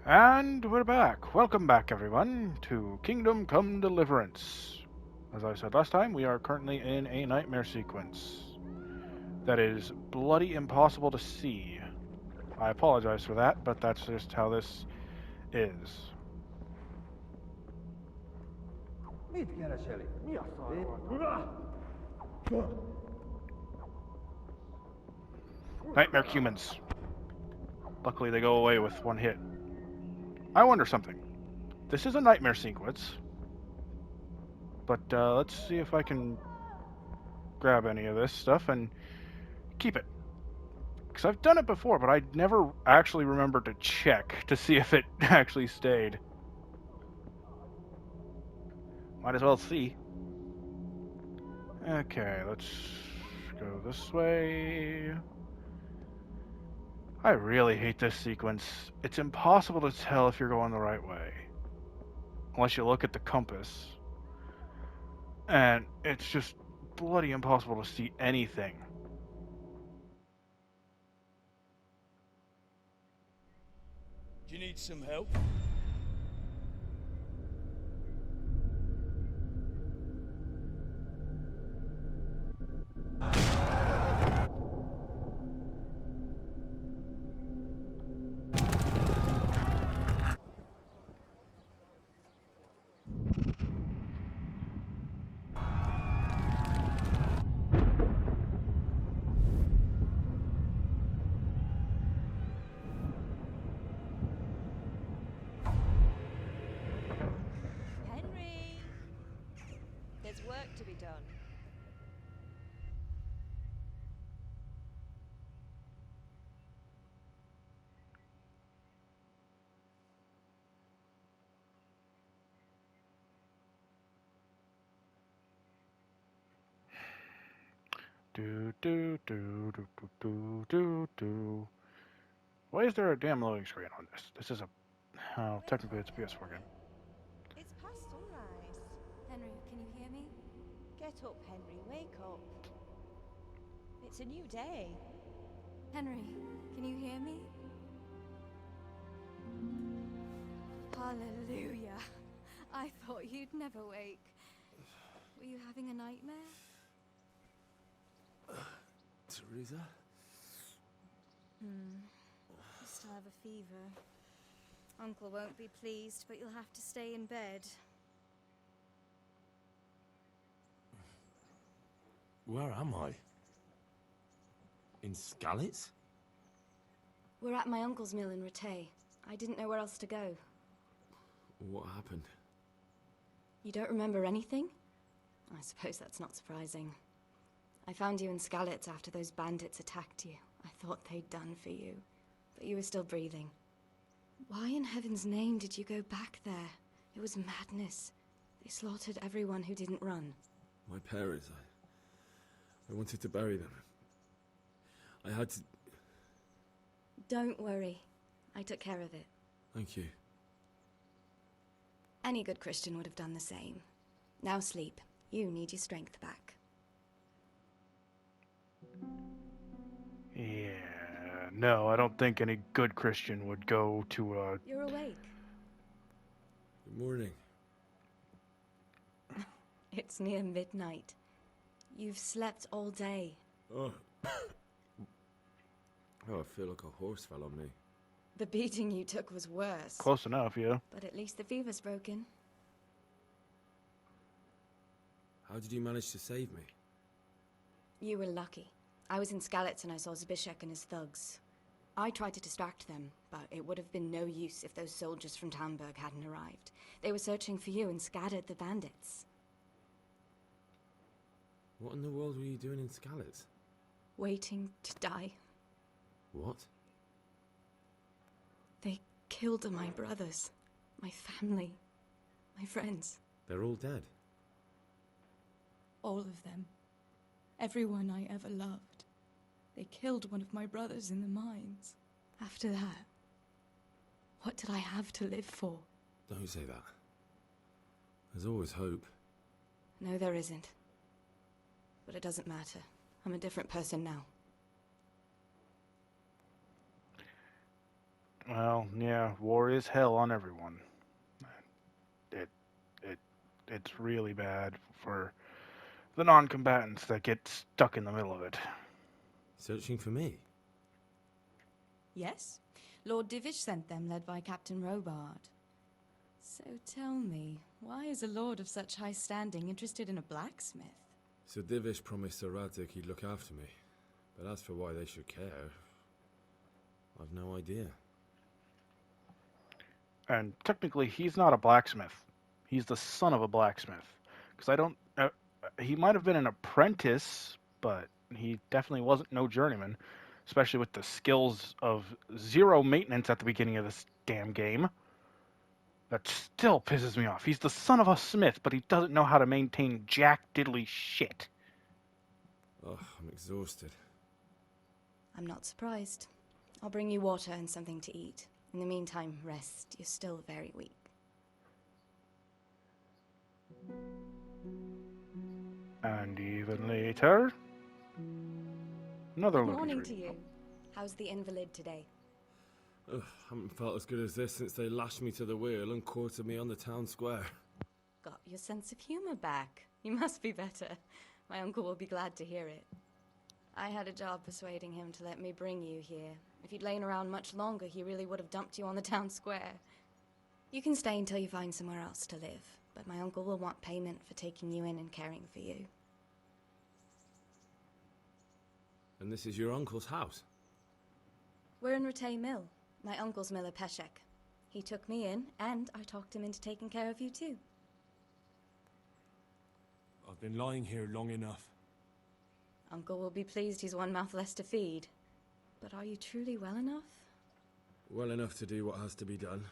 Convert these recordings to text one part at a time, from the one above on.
And we're back. Welcome back, everyone, to Kingdom Come Deliverance. As I said last time, we are currently in a nightmare sequence that is bloody impossible to see. I apologize for that, but that's just how this is. Mit kereseli? Mi a szar? Nightmare humans. Luckily, they go away with one hit. I wonder something. This is a nightmare sequence, but let's see if I can grab any of this stuff and keep it. Because I've done it before, but I never actually remembered to check to see if it actually stayed. Might as well see. Okay, let's go this way. I really hate this sequence. It's impossible to tell if you're going the right way. Unless you look at the compass. And it's just bloody impossible to see anything. Do you need some help? Henry! There's work to be done. Do do do do do do do do. Why is there a damn loading screen on this? This is a... Oh, technically it's a PS4 game. It's past sunrise. Henry, can you hear me? Get up, Henry. Wake up. It's a new day. Henry, can you hear me? Hallelujah. I thought you'd never wake. Were you having a nightmare? Teresa? You still have a fever. Uncle won't be pleased, but you'll have to stay in bed. Where am I? In Skalitz? We're at my uncle's mill in Rattay. I didn't know where else to go. What happened? You don't remember anything? I suppose that's not surprising. I found you in Skalitz after those bandits attacked you. I thought they'd done for you, but you were still breathing. Why in heaven's name did you go back there? It was madness. They slaughtered everyone who didn't run. My parents, I wanted to bury them. I had to... Don't worry. I took care of it. Thank you. Any good Christian would have done the same. Now sleep. You need your strength back. Yeah, no, I don't think any good Christian would go to a... You're awake. Good morning. It's near midnight. You've slept all day. Oh. Oh, I feel like a horse fell on me. The beating you took was worse. Close enough, yeah. But at least the fever's broken. How did you manage to save me? You were lucky. I was in Skalitz and I saw Zbyszek and his thugs. I tried to distract them, but it would have been no use if those soldiers from Tamburg hadn't arrived. They were searching for you and scattered the bandits. What in the world were you doing in Skalitz? Waiting to die. What? They killed my brothers, my family, my friends. They're all dead. All of them. Everyone I ever loved. They killed one of my brothers in the mines. After that, what did I have to live for? Don't say that. There's always hope. No, there isn't. But it doesn't matter. I'm a different person now. Well, yeah, war is hell on everyone. It, it, it's really bad for the non-combatants that get stuck in the middle of it. Searching for me? Yes, Lord Divish sent them, led by Captain Robard. So tell me, why is a lord of such high standing interested in a blacksmith? Sir Divish promised Sir Radzig he'd look after me. But as for why they should care, I've no idea. And technically, he's not a blacksmith. He's the son of a blacksmith. Because I don't... he might have been an apprentice, but he definitely wasn't no journeyman. Especially with the skills of 0 maintenance at the beginning of this damn game. That still pisses me off. He's the son of a smith, but he doesn't know how to maintain jack diddly shit. Oh, I'm exhausted. I'm not surprised. I'll bring you water and something to eat. In the meantime, rest. You're still very weak. And even later... Another Good look morning at to you. How's the invalid today? Ugh, haven't felt as good as this since they lashed me to the wheel and quartered me on the town square. Got your sense of humor back. You must be better. My uncle will be glad to hear it. I had a job persuading him to let me bring you here. If you'd lain around much longer, he really would have dumped you on the town square. You can stay until you find somewhere else to live, but my uncle will want payment for taking you in and caring for you. And this is your uncle's house? We're in Rattay Mill, my uncle's mill at Peshek. He took me in, and I talked him into taking care of you too. I've been lying here long enough. Uncle will be pleased he's one mouth less to feed. But are you truly well enough? Well enough to do what has to be done.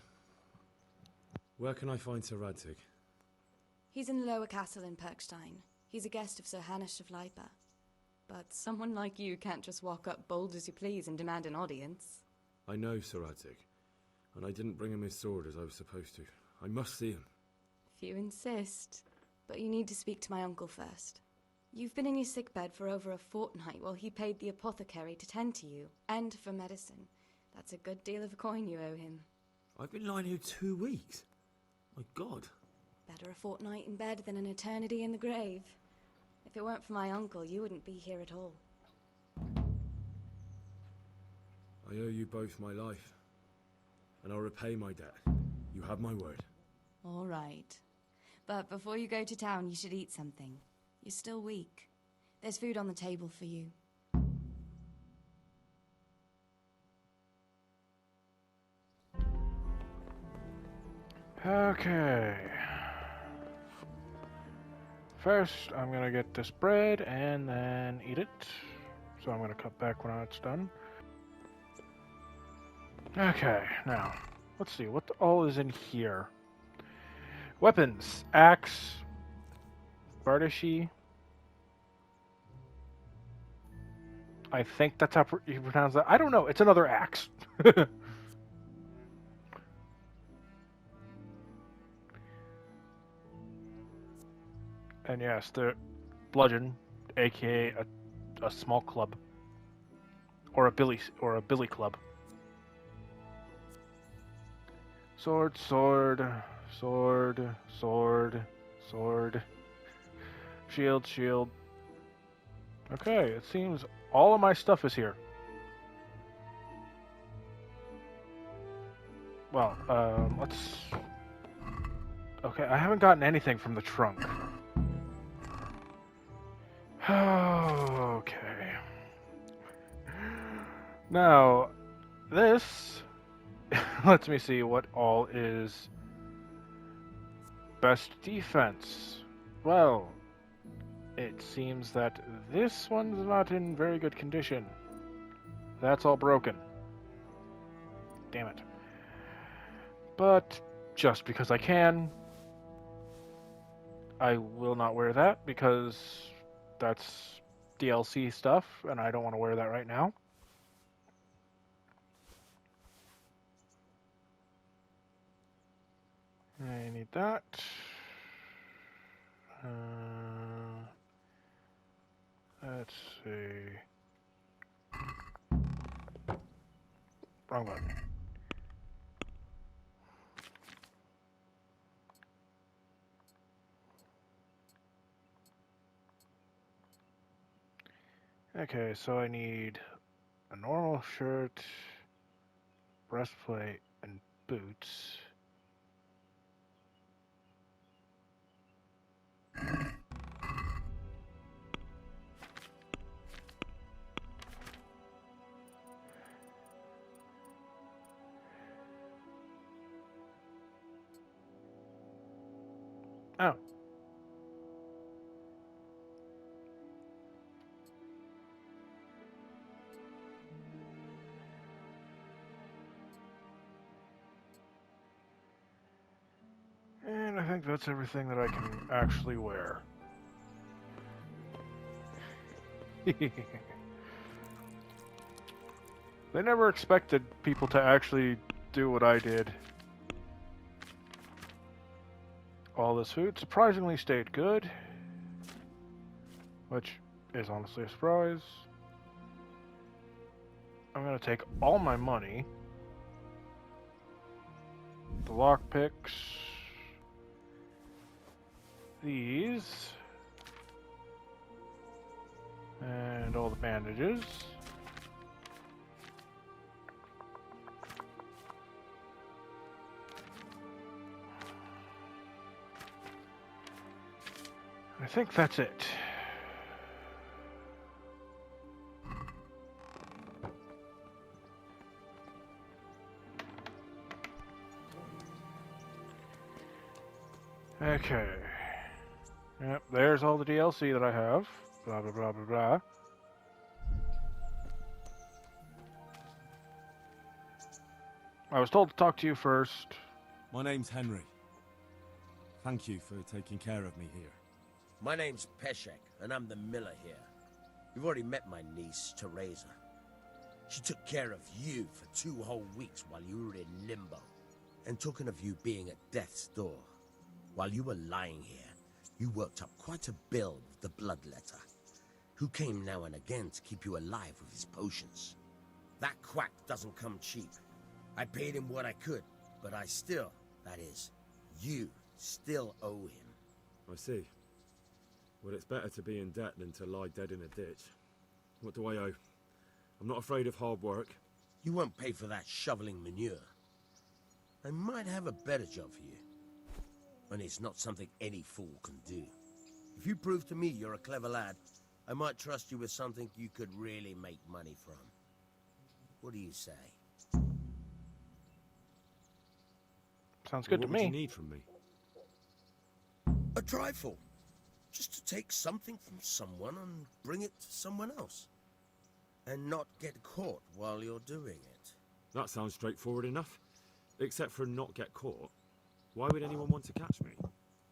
Where can I find Sir Radzig? He's in the Lower Castle in Perkstein. He's a guest of Sir Hanush of Leipa. But someone like you can't just walk up bold as you please and demand an audience. I know Sir Radzig, and I didn't bring him his sword as I was supposed to. I must see him. If you insist. But you need to speak to my uncle first. You've been in your sickbed for over a fortnight while he paid the apothecary to tend to you, and for medicine. That's a good deal of coin you owe him. I've been lying here 2 weeks. My God. Better a fortnight in bed than an eternity in the grave. If it weren't for my uncle, you wouldn't be here at all. I owe you both my life, and I'll repay my debt. You have my word. All right. But before you go to town, you should eat something. You're still weak. There's food on the table for you. Okay. First, I'm gonna get this bread and then eat it. So I'm gonna cut back when it's done. Okay, now, let's see, what all is in here? Weapons, axe, bardashi. I think that's how you pronounce that. I don't know, it's another axe. And yes, the bludgeon, aka a small club, or a billy club. Sword, sword, sword, sword, sword. Shield, shield. Okay, it seems all of my stuff is here. Well, let's. Okay, I haven't gotten anything from the trunk. Okay. Now, this lets me see what all is best defense. Well, it seems that this one's not in very good condition. That's all broken. Damn it. But just because I can, I will not wear that because that's DLC stuff, and I don't want to wear that right now. I need that. Let's see. Wrong button. Okay, so I need a normal shirt, breastplate, and boots. Oh. And I think that's everything that I can actually wear. They never expected people to actually do what I did. All this food surprisingly stayed good, which is honestly a surprise. I'm gonna take all my money, the lockpicks, these, and all the bandages. I think that's it. Okay. Yep, there's all the DLC that I have. Blah, blah, blah, blah, blah. I was told to talk to you first. My name's Henry. Thank you for taking care of me here. My name's Peshek, and I'm the miller here. You've already met my niece, Teresa. She took care of you for 2 whole weeks while you were in limbo. And talking of you being at death's door, while you were lying here, you worked up quite a bill with the bloodletter, who came now and again to keep you alive with his potions. That quack doesn't come cheap. I paid him what I could, but I still, that is, you still owe him. I see. Well, it's better to be in debt than to lie dead in a ditch. What do I owe? I'm not afraid of hard work. You won't pay for that shoveling manure. I might have a better job for you. And it's not something any fool can do. If you prove to me you're a clever lad, I might trust you with something you could really make money from. What do you say? Sounds good to What would me. you need from me? A trifle. Just to take something from someone and bring it to someone else. And not get caught while you're doing it. That sounds straightforward enough. Except for not get caught. Why would anyone want to catch me?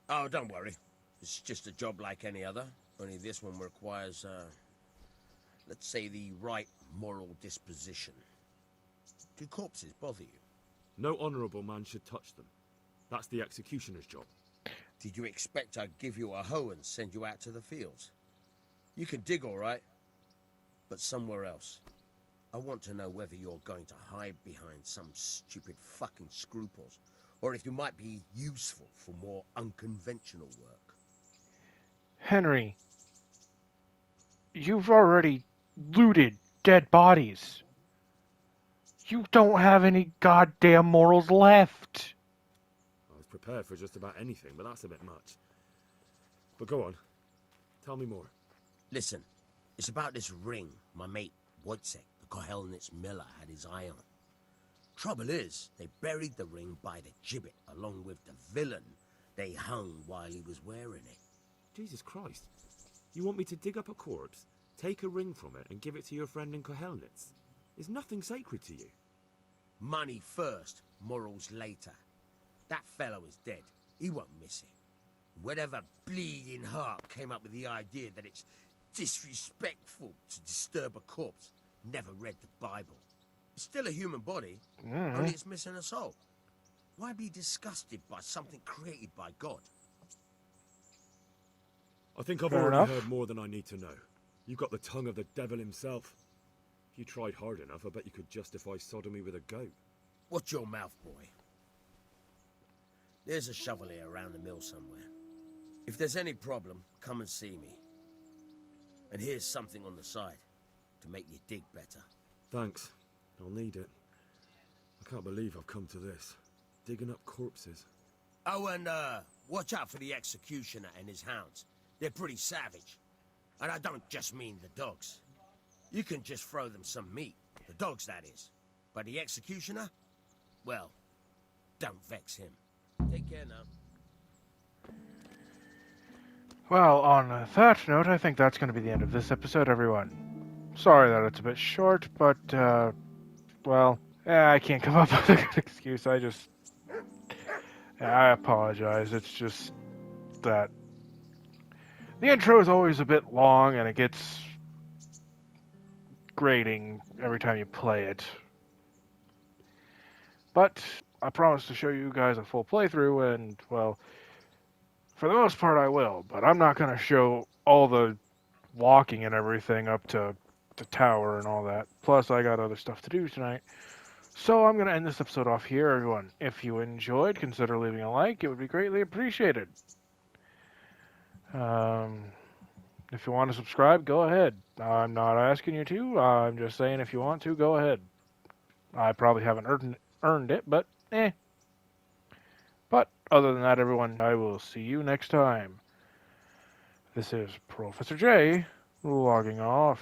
Oh, don't worry. It's just a job like any other. Only this one requires, let's say, the right moral disposition. Do corpses bother you? No honourable man should touch them. That's the executioner's job. Did you expect I'd give you a hoe and send you out to the fields? You can dig all right, but somewhere else. I want to know whether you're going to hide behind some stupid fucking scruples, or if you might be useful for more unconventional work. Henry, you've already looted dead bodies. You don't have any goddamn morals left. I was prepared for just about anything, but that's a bit much. But go on. Tell me more. Listen, it's about this ring my mate Wojciech, the Kohelnitz miller, had his eye on. Trouble is, they buried the ring by the gibbet along with the villain they hung while he was wearing it. Jesus Christ. You want me to dig up a corpse, take a ring from it, and give it to your friend in Kohelnitz? Is nothing sacred to you? Money first, morals later. That fellow is dead. He won't miss it. Whatever bleeding heart came up with the idea that it's disrespectful to disturb a corpse never read the Bible. It's still a human body, only it's missing a soul. Why be disgusted by something created by God? I think I've Fair already enough. heard more than I need to know. You've got the tongue of the devil himself. If you tried hard enough, I bet you could justify sodomy with a goat. Watch your mouth, boy. There's a shovel here around the mill somewhere. If there's any problem, come and see me. And here's something on the side. to make you dig better. Thanks. I'll need it. I can't believe I've come to this. Digging up corpses. Oh, and watch out for the executioner and his hounds. They're pretty savage. And I don't just mean the dogs. You can just throw them some meat. The dogs, that is. But the executioner? Well, don't vex him. Take care now. Well, on that note, I think that's going to be the end of this episode, everyone. Sorry that it's a bit short, but, well, I can't come up with a good excuse. I apologize. It's just that the intro is always a bit long, and it gets grating every time you play it. But I promise to show you guys a full playthrough, and, well, for the most part I will, but I'm not going to show all the walking and everything up to the tower and all that. Plus, I got other stuff to do tonight. So I'm going to end this episode off here, everyone. If you enjoyed, consider leaving a like. It would be greatly appreciated. If you want to subscribe, go ahead. I'm not asking you to. I'm just saying if you want to, go ahead. I probably haven't earned it, but But other than that, everyone, I will see you next time. This is Professor J, logging off.